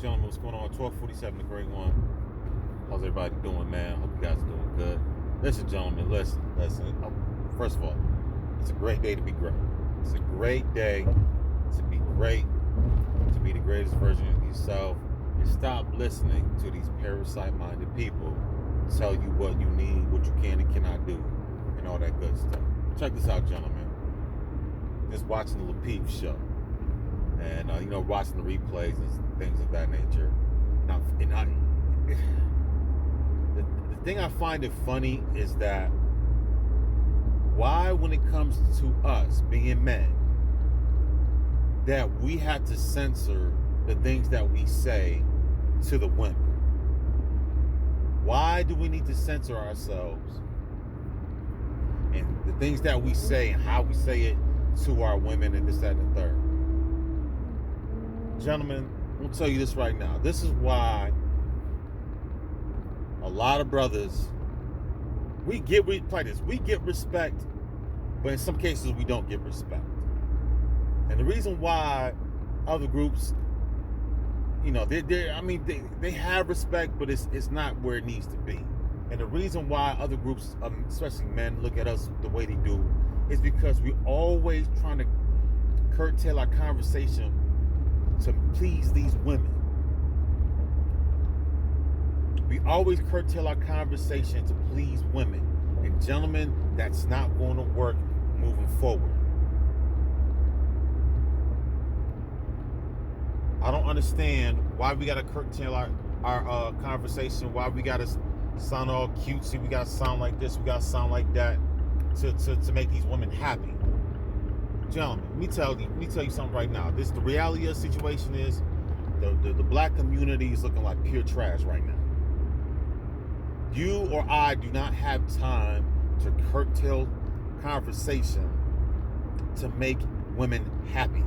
Gentlemen, what's going on? 1247, the great one. How's everybody doing, man? Hope you guys are doing good. Listen, gentlemen, listen. First of all, it's a great day to be great. It's a great day to be great, to be the greatest version of yourself, and stop listening to these parasite-minded people tell you what you need, what you can and cannot do, and all that good stuff. Check this out, gentlemen. Just watching the Lapeep show. And watching the replays and things of that nature. The thing I find it funny is that why, when it comes to us being men, that we have to censor the things that we say to the women. Why do we need to censor ourselves and the things that we say and how we say it to our women and this, that, and the third? Gentlemen, I'm going to tell you this right now. This is why a lot of brothers, we get respect, but in some cases we don't get respect. And the reason why other groups, they have respect, but it's not where it needs to be. And the reason why other groups, especially men, look at us the way they do is because we're always trying to curtail our conversation to please these women. We always curtail our conversation to please women. And gentlemen, that's not going to work moving forward. I don't understand why we got to curtail our conversation, why we got to sound all cutesy, we got to sound like this, we got to sound like that to make these women happy. Gentlemen, let me tell you something right now. The reality of the situation is the black community is looking like pure trash right now. You or I do not have time to curtail conversation to make women happy.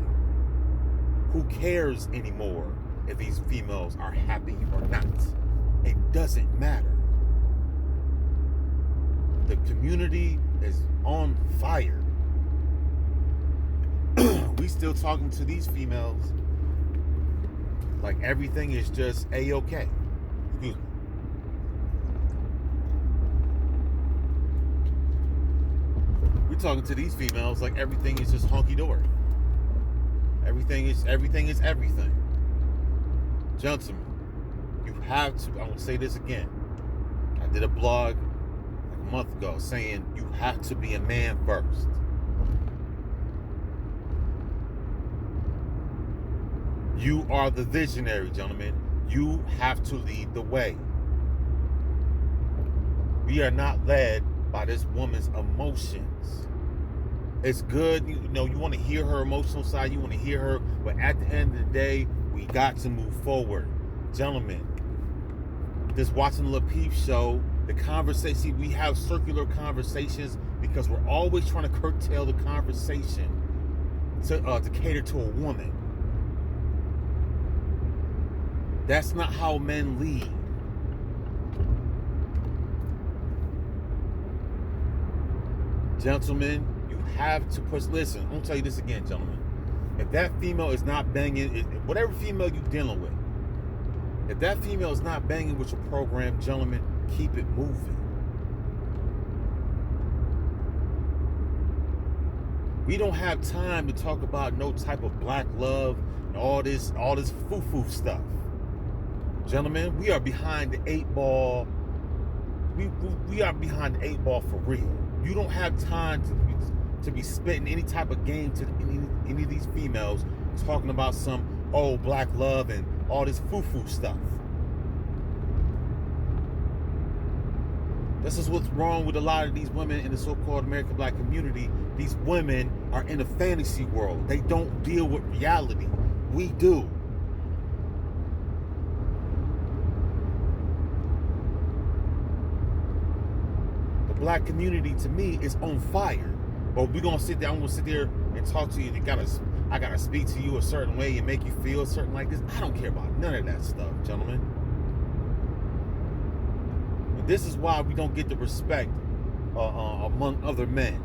Who cares anymore if these females are happy or not? It doesn't matter. The community is on fire. We still talking to these females like everything is just A-okay. Excuse me. We're talking to these females like everything is just honky-dory. Everything is everything. Gentlemen, you have to, I'm going to say this again. I did a blog like a month ago saying you have to be a man first. You are the visionary, gentlemen. You have to lead the way. We are not led by this woman's emotions. It's good, you want to hear her emotional side, you want to hear her, but at the end of the day, we got to move forward. Gentlemen, just watching the Lapeep show, the conversation, we have circular conversations because we're always trying to curtail the conversation to cater to a woman. That's not how men lead. Gentlemen, you have to push. Listen, I'm going to tell you this again, gentlemen. If that female is not banging, whatever female you're dealing with, if that female is not banging with your program, gentlemen, keep it moving. We don't have time to talk about no type of black love and all this foo-foo stuff. Gentlemen, we are behind the 8 ball. We are behind the 8 ball for real. You don't have time to be spitting any type of game to any of these females talking about some black love and all this foo-foo stuff. This is what's wrong with a lot of these women in the so-called American black community. These women are in a fantasy world. They don't deal with reality. We do. Black community to me is on fire, but I'm gonna sit there and talk to you. I gotta speak to you a certain way and make you feel certain like this. I don't care about none of that stuff, gentlemen. And this is why we don't get the respect among other men.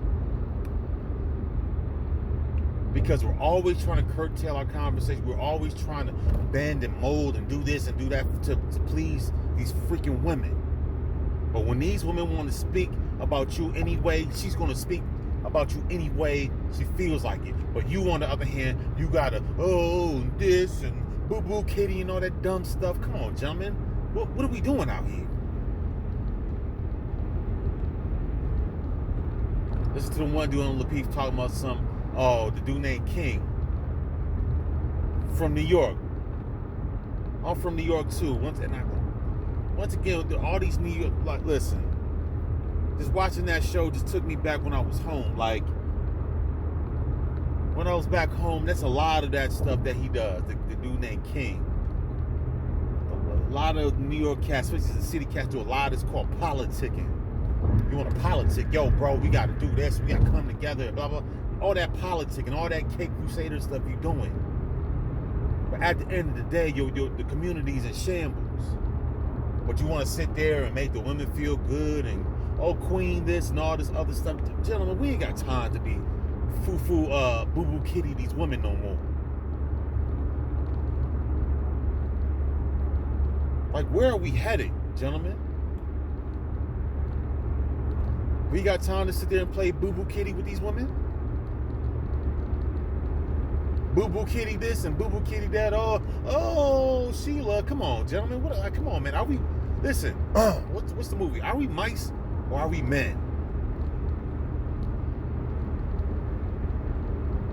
because we're always trying to curtail our conversation. We're always trying to bend and mold and do this and do that to please these freaking women. But when these women want to speak about you anyway, she's going to speak about you anyway she feels like it. But you, on the other hand, you gotta, this and boo-boo kitty and all that dumb stuff. Come on, gentlemen. What are we doing out here? Listen to the one dude on Lapeef talking about the dude named King from New York. I'm from New York too. Once again, all these New York, like, listen, just watching that show just took me back when I was home. Like, when I was back home, that's a lot of that stuff that he does. The dude named King. A lot of New York cats, especially the city cats, do a lot. It's called politicking. You want to politic? Yo, bro, we got to do this. We got to come together. Blah blah. All that politicking, all that Cape Crusader stuff you're doing. But at the end of the day, the community's in shambles. But you want to sit there and make the women feel good and queen this and all this other stuff. Gentlemen, we ain't got time to be foo-foo, boo-boo kitty these women no more. Like, where are we headed, gentlemen? We got time to sit there and play boo-boo kitty with these women? Boo-boo kitty this and boo-boo kitty that. Oh, Sheila, come on, gentlemen. Come on, man. Are we, listen, what's the movie? Are we mice or are we men?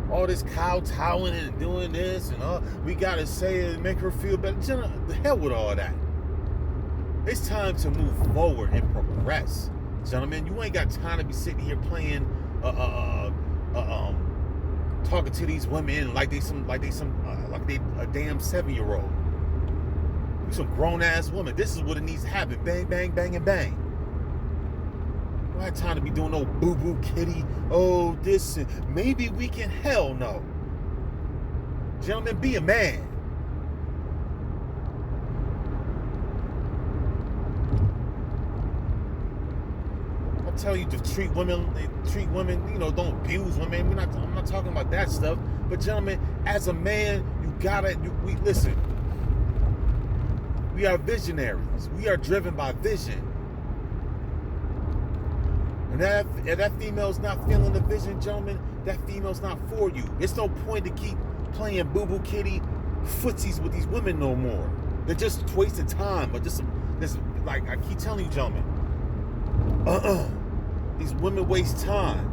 All this kowtowing and doing this and we gotta say it and make her feel better. Gentlemen, the hell with all that. It's time to move forward and progress, gentlemen. You ain't got time to be sitting here playing, talking to these women like they a damn 7-year-old. You some grown ass woman. This is what it needs to happen. Bang, bang, bang, and bang. You don't have time to be doing no boo boo kitty. This and maybe we can. Hell no. Gentlemen, be a man. Tell you to treat women, don't abuse women. I'm not talking about that stuff. But gentlemen, as a man, listen. We are visionaries. We are driven by vision. And if that female's not feeling the vision, gentlemen, that female's not for you. It's no point to keep playing boo-boo kitty footsies with these women no more. They're just wasting time. But this, like I keep telling you, gentlemen, these women waste time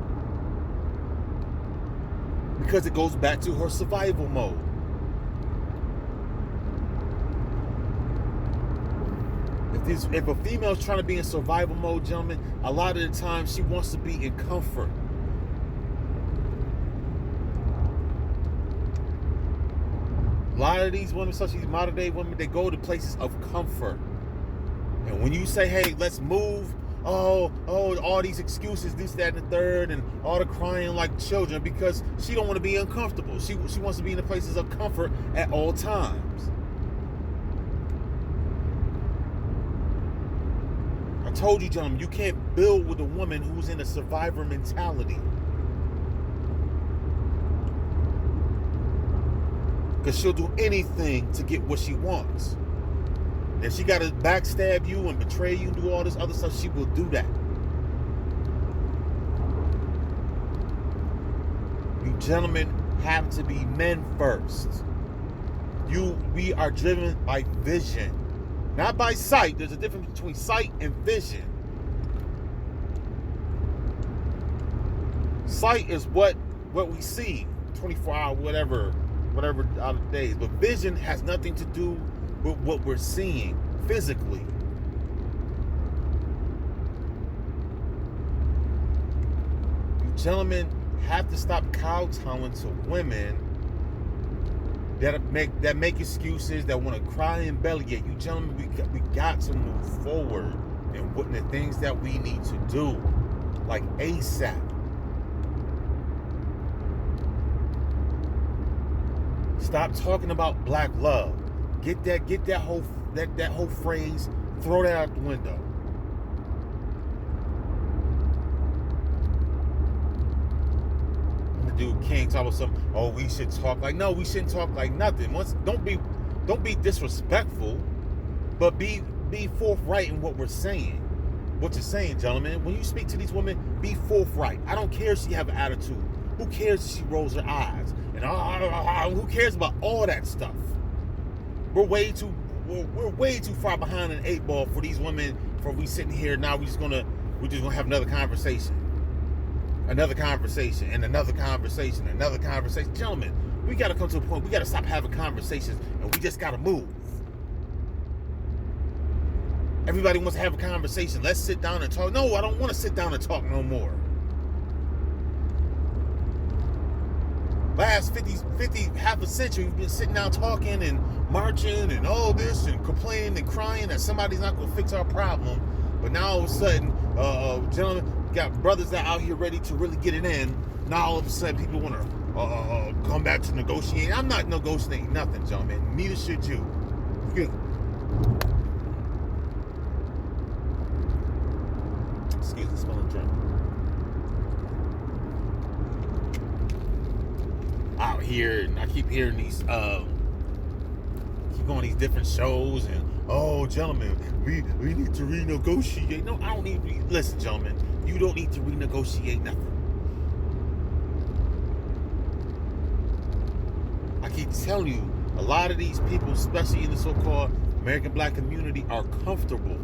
because it goes back to her survival mode. If a female's trying to be in survival mode, gentlemen, a lot of the time she wants to be in comfort. A lot of these women, especially these modern day women, they go to places of comfort. And when you say, hey, let's move, all these excuses, this, that, and the third, and all the crying like children because she don't want to be uncomfortable. She wants to be in the places of comfort at all times. I told you, gentlemen, you can't build with a woman who's in a survivor mentality. Because she'll do anything to get what she wants. If she got to backstab you and betray you and do all this other stuff, she will do that. You gentlemen have to be men first. We are driven by vision, not by sight. There's a difference between sight and vision. Sight is what we see, 24 hour, whatever out of days. But vision has nothing to do with what we're seeing physically. You gentlemen have to stop kowtowing to women that make excuses, that want to cry and bellyache. You gentlemen, we got to move forward and what the things that we need to do, like ASAP. Stop talking about black love. Get that whole phrase, throw that out the window. the dude King talk about something. Oh, we should talk like no, we shouldn't talk like nothing. Don't be disrespectful, but be forthright in what we're saying. What you're saying, gentlemen. When you speak to these women, be forthright. I don't care if she have an attitude. Who cares if she rolls her eyes? And who cares about all that stuff? We're way too far behind an 8 ball for these women. For we sitting here now, we're just gonna have another conversation, and another conversation. Gentlemen, we gotta come to a point. We gotta stop having conversations, and we just gotta move. Everybody wants to have a conversation. Let's sit down and talk. No, I don't want to sit down and talk no more. Last 50, half a century, we've been sitting down talking and marching and all this and complaining and crying that somebody's not going to fix our problem. But now all of a sudden, gentlemen, got brothers that are out here ready to really get it in. Now all of a sudden, people want to come back to negotiate. I'm not negotiating nothing, gentlemen. Neither should you. Excuse me, smelling drink. Out here, and I keep hearing these, keep going these different shows, and oh, gentlemen, we need to renegotiate. No, I don't need to. Listen, gentlemen, you don't need to renegotiate nothing. I keep telling you, a lot of these people, especially in the so-called American black community, are comfortable.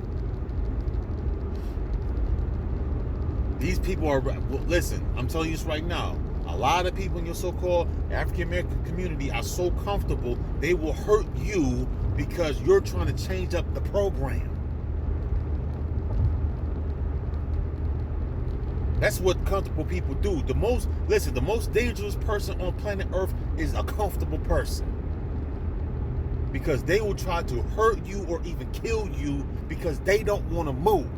These people are, listen, I'm telling you this right now. A lot of people in your so-called African-American community are so comfortable, they will hurt you because you're trying to change up the program. That's what comfortable people do. The most dangerous person on planet Earth is a comfortable person. Because they will try to hurt you or even kill you because they don't want to move.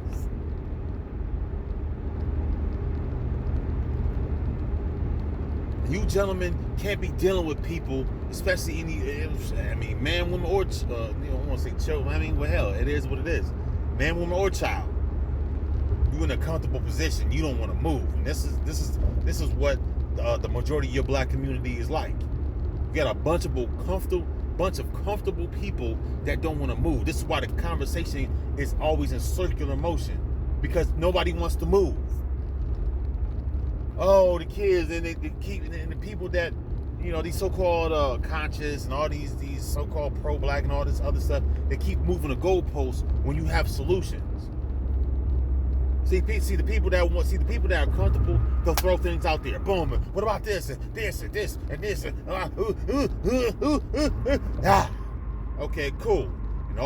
You gentlemen can't be dealing with people, especially man, woman, or I don't want to say children. Well, hell, it is what it is. Man, woman, or child. You're in a comfortable position. You don't want to move. And this is what the majority of your black community is like. You got a bunch of comfortable people that don't want to move. This is why the conversation is always in circular motion, because nobody wants to move. Oh, the kids and the people that, these so-called conscious and all these so-called pro-black and all this other stuff, they keep moving the goalposts when you have solutions. See the people that are comfortable, they'll throw things out there. Boom. What about this and this and this and this and okay, cool. And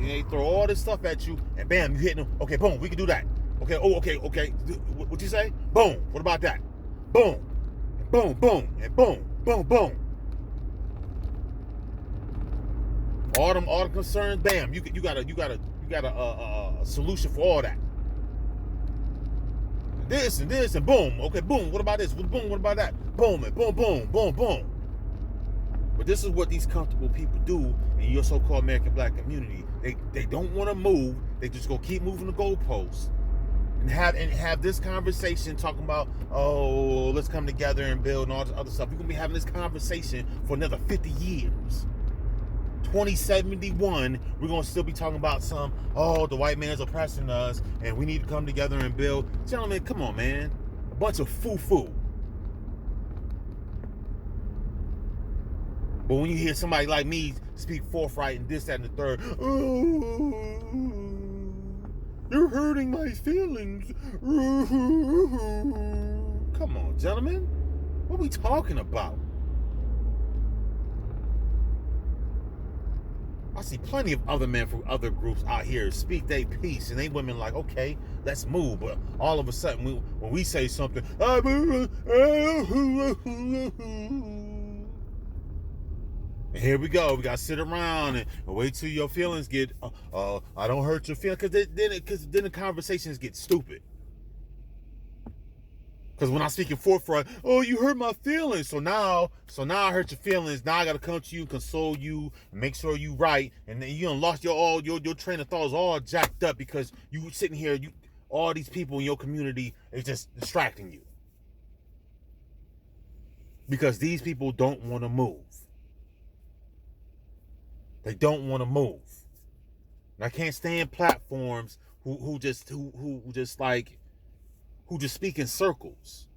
they throw all this stuff at you, and bam, you hitting them. Okay, boom, we can do that. Okay, okay. What you say? Boom. What about that? Boom. And boom, boom, and boom, boom, boom. All them concerns, bam, you got a solution for all that. This and this and boom. Okay, boom. What about this? Boom. What about that? Boom and boom, boom, boom, boom. But this is what these comfortable people do in your so-called American black community. They don't want to move. They just go keep moving the goalposts. And have this conversation talking about, oh, let's come together and build and all this other stuff. We're going to be having this conversation for another 50 years. 2071, we're going to still be talking about the white man's oppressing us and we need to come together and build. Gentlemen, come on, man. A bunch of foo-foo. But when you hear somebody like me speak forthright and this, that, and the third, oh, you're hurting my feelings. Come on, gentlemen. What are we talking about? I see plenty of other men from other groups out here speak their piece, and they women like, okay, let's move. But all of a sudden, when we say something, and here we go. We got to sit around and wait till your feelings get, I don't hurt your feelings. Because then the conversations get stupid. Because when I'm speaking forthright, oh, you hurt my feelings. So now I hurt your feelings. Now I got to come to you, console you, make sure you right. And then you done lost your train of thought is all jacked up because you sitting here, all these people in your community is just distracting you. because these people don't want to move. They don't want to move. And I can't stand platforms who just speak in circles.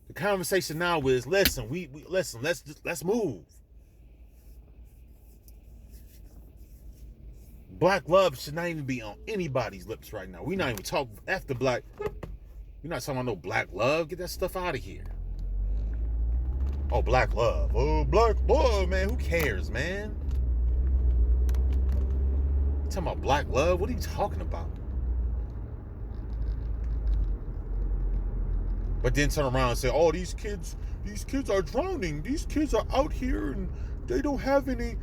The conversation now is listen, let's move. Black love should not even be on anybody's lips right now. We're not even talking after black. We're not talking about no black love. Get that stuff out of here. Oh, black love. Oh, black love, man. Who cares, man? You talking about black love? What are you talking about? But then turn around and say, oh, these kids are drowning. These kids are out here and they don't have any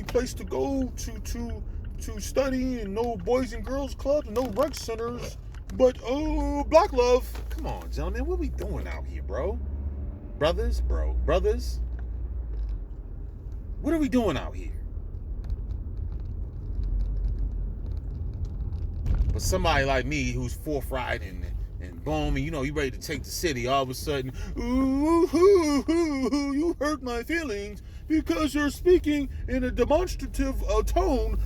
place to go to study, and no boys and girls clubs, no rec centers. But oh, black love. Come on, gentlemen, what are we doing out here, bro? Brothers. What are we doing out here? But somebody like me who's forthright and boom, and you ready to take the city, all of a sudden, ooh, you hurt my feelings because you're speaking in a demonstrative tone.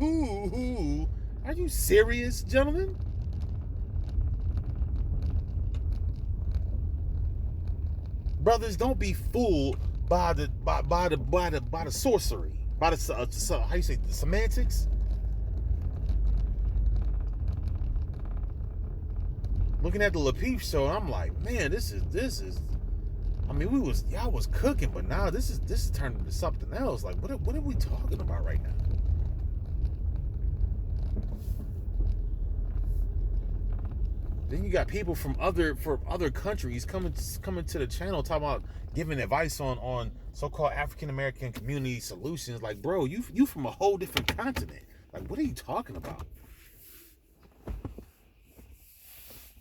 Ooh. Are you serious, gentlemen? Brothers, don't be fooled by the sorcery, by the how you say, the semantics. Looking at the LaPeep show, I'm like, man, this is. I mean, y'all was cooking, but now this is turned into something else. Like, what are we talking about right now? Then you got people from other countries coming to the channel talking about giving advice on so-called African American community solutions. Like, bro, you from a whole different continent. Like, what are you talking about?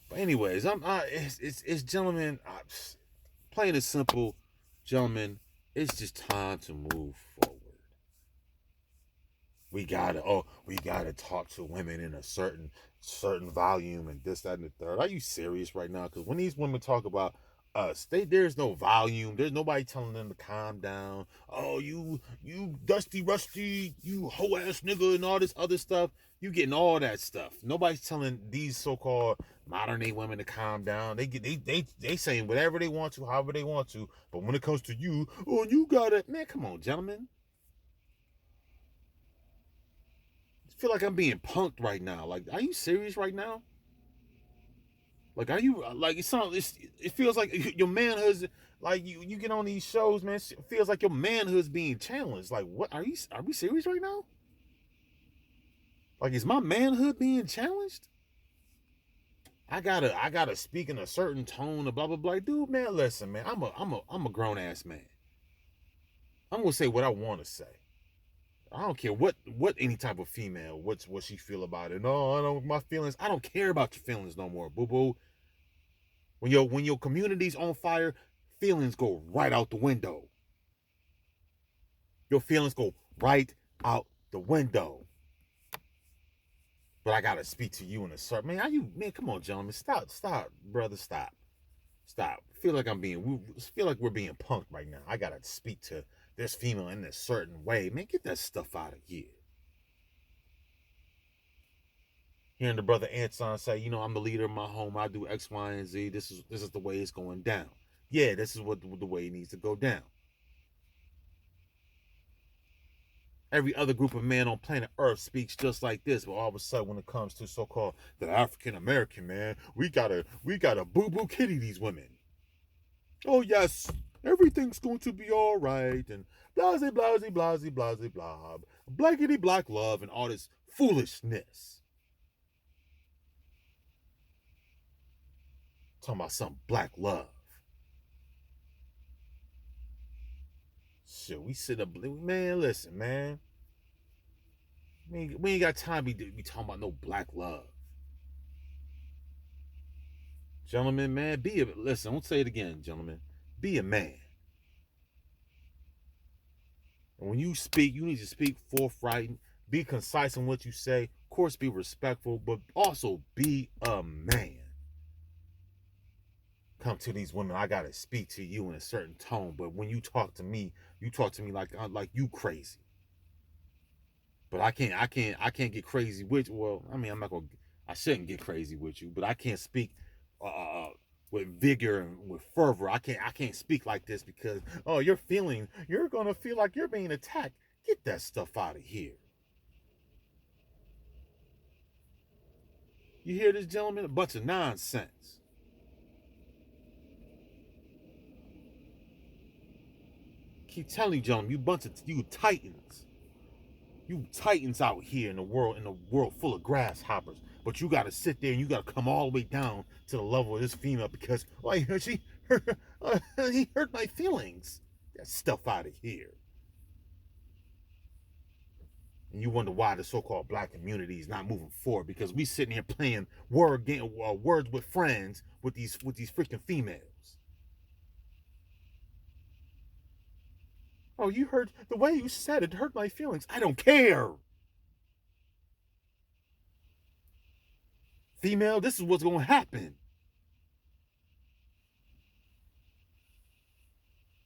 But anyways, it's gentlemen, plain and simple, gentlemen. It's just time to move forward. We gotta talk to women in a certain volume and this, that, and the third. Are you serious right now? Because when these women talk about us, there's no volume. There's nobody telling them to calm down. Oh, you dusty rusty, you hoe ass nigga, and all this other stuff. You getting all that stuff. Nobody's telling these so-called modern day women to calm down. They saying whatever they want to, however they want to. But when it comes to you, oh, you gotta, man, come on, gentlemen. I feel like I'm being punked right now. Like, are you serious right now? Like, are you like it feels like your manhood's like you get on these shows, man. It feels like your manhood's being challenged. Like, what are we serious right now? Like, is my manhood being challenged? I gotta speak in a certain tone of blah blah blah. Dude, man, listen, man. I'm a grown ass man. I'm gonna say what I want to say. I don't care what any type of female, what she feel about it. No, I don't, my feelings. I don't care about your feelings no more, boo boo. When your community's on fire, feelings go right out the window. Your feelings go right out the window. But I gotta speak to you in a certain man. Come on, gentlemen, stop, brother, stop. Feel like we're being punked right now. I gotta speak to this female in a certain way. Man, get that stuff out of here. Hearing the brother Anton say, I'm the leader of my home. I do X, Y, and Z. This is the way it's going down. Yeah, this is what the way it needs to go down. Every other group of men on planet Earth speaks just like this, but all of a sudden, when it comes to so-called the African American man, we gotta boo-boo kitty these women. Oh yes, everything's going to be all right, and blah blah blah blah blah blah, blackity black love, and all this foolishness. Talking about some black love. Shit, we sit up, man. Listen, man. We ain't got time to be talking about no black love. Gentlemen, man, listen, I won't say it again, gentlemen. Be a man. And when you speak, you need to speak forthright. Be concise in what you say. Of course, be respectful, but also be a man. come to these women, I gotta speak to you in a certain tone. But when you talk to me like you crazy. But I can't get crazy with. Well, I mean, I shouldn't get crazy with you, but I can't speak with vigor and with fervor. I can't speak like this because you're gonna feel like you're being attacked. Get that stuff out of here. You hear this, gentleman? A bunch of nonsense. Keep telling you, gentlemen, you titans. You titans out here in a world full of grasshoppers. But you gotta sit there and you gotta come all the way down to the level of this female because he hurt my feelings. That stuff out of here. And you wonder why the so-called black community is not moving forward because we sitting here playing words with friends with these freaking females. Oh, you heard the way you said it hurt my feelings. I don't care. Female, this is what's gonna happen.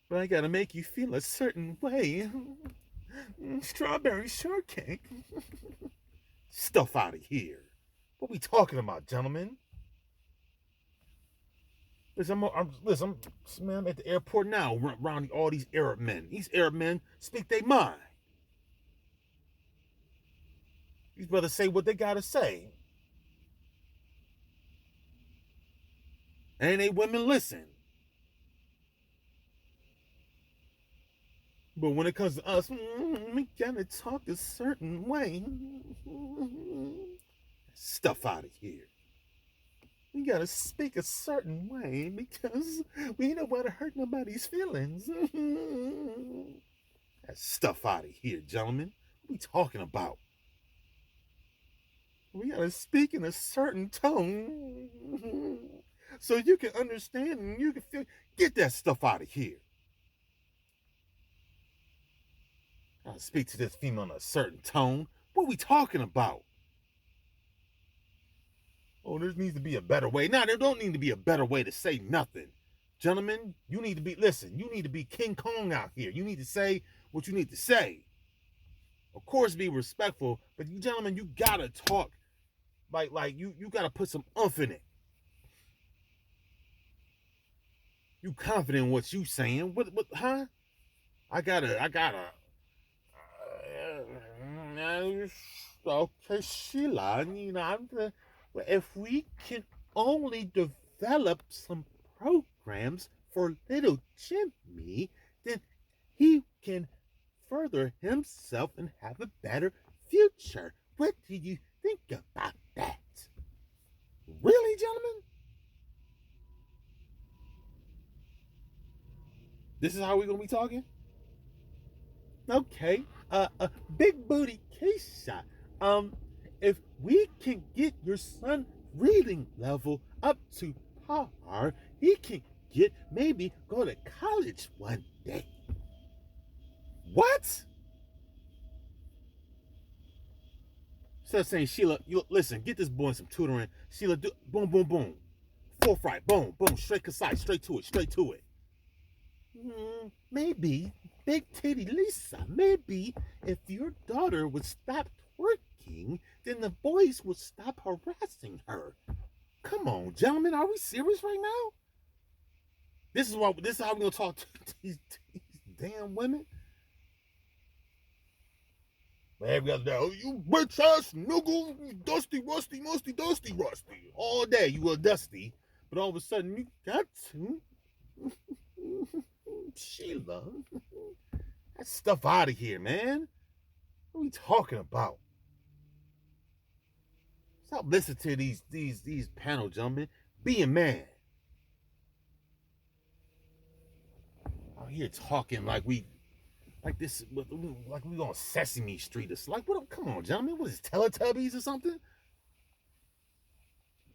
But I gotta make you feel a certain way. Strawberry shortcake. Stuff out of here. What we talking about, gentlemen? Listen, I'm at the airport now, around all these Arab men. These Arab men speak their mind. These brothers say what they gotta say. And they women listen. But when it comes to us, we gotta talk a certain way. Stuff out of here. We gotta speak a certain way because we don't want to hurt nobody's feelings. That stuff out of here, gentlemen. What are we talking about? We gotta speak in a certain tone so you can understand and you can feel. Get that stuff out of here. I speak to this female in a certain tone. What are we talking about? Oh, there needs to be a better way. Now, there don't need to be a better way to say nothing. Gentlemen, you need to be King Kong out here. You need to say what you need to say. Of course, be respectful, but you gentlemen, you gotta talk like you gotta put some oomph in it. You confident in what you saying? What huh? I gotta okay, Sheila, if we can only develop some programs for little Jimmy, then he can further himself and have a better future. What do you think about that? Really, gentlemen? This is how we're gonna be talking? Okay. Big booty Keisha. If we can get your son reading level up to par, he can maybe go to college one day. What? Instead of saying, Sheila, listen, get this boy some tutoring. Sheila, do boom, boom, boom. Forthright, boom, boom, straight concise, straight to it. Maybe, Big Titty Lisa, maybe if your daughter would stop twerking, then the boys would stop harassing her. Come on, gentlemen, are we serious right now? This is how we're gonna talk to these damn women. Every other day, oh, you bitch ass nigga, you dusty, rusty, musty, dusty, rusty. All day you were dusty, but all of a sudden you got to. Sheila, that stuff out of here, man. What are we talking about? Stop listening to these panel gentlemen. Be a man. Out here talking like we on Sesame Street. It's like, what? Come on, gentlemen. What is this, Teletubbies or something?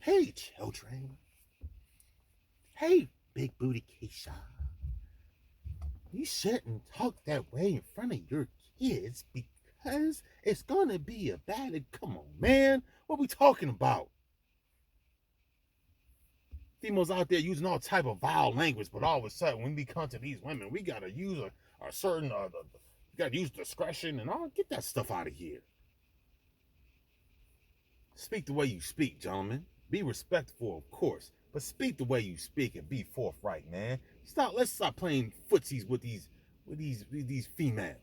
Hey, children. Hey, big booty Keisha. You shouldn't talk that way in front of your kids because it's gonna be a bad. Come on, man. What are we talking about? Females out there using all type of vile language, but all of a sudden when we come to these women, we gotta use a certain we gotta use discretion and all. Get that stuff out of here. Speak the way you speak, gentlemen. Be respectful, of course, but speak the way you speak and be forthright, man. Let's stop playing footsies with these females.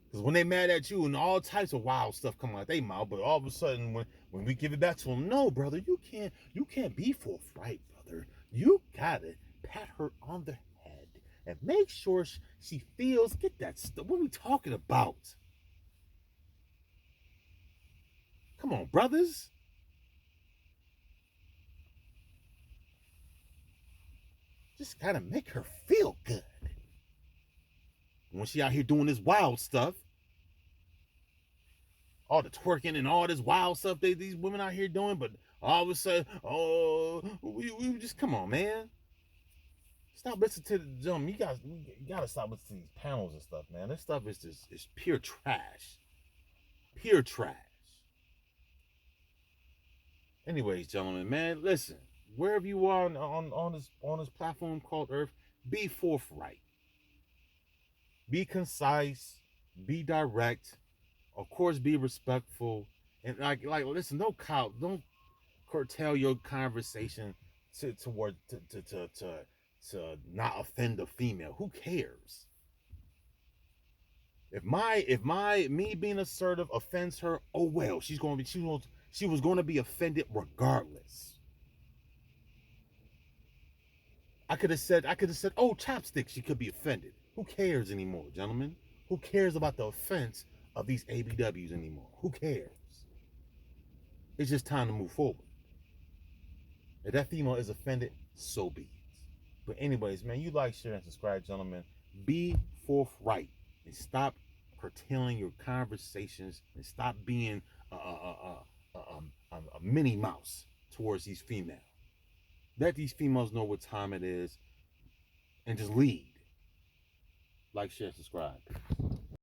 Because when they mad at you and all types of wild stuff come out their mouth, but all of a sudden when we give it back to them, no, brother, you can't be forthright, brother. You gotta pat her on the head and make sure she feels. Get that stuff. What are we talking about? Come on, brothers. Just gotta make her feel good. When she out here doing this wild stuff, all the twerking and all this wild stuff these women out here doing, but all of a sudden, we just come on, man. Stop listening to the gentlemen. You gotta stop listening to these panels and stuff, man. This stuff is just it's pure trash. Pure trash. Anyways, gentlemen, man, listen. Wherever you are on this platform called Earth, be forthright. Be concise. Be direct. Of course, be respectful. And like listen, don't curtail your conversation to not offend a female. Who cares? If me being assertive offends her, oh well, she was going to be offended regardless. I could have said, oh, chopsticks, she could be offended. Who cares anymore, gentlemen? Who cares about the offense of these ABWs anymore? Who cares? It's just time to move forward. If that female is offended, so be it. But anyways, man, you like, share, and subscribe, gentlemen. Be forthright and stop curtailing your conversations and stop being a Minnie Mouse towards these females. Let these females know what time it is and just lead. Like, share, subscribe.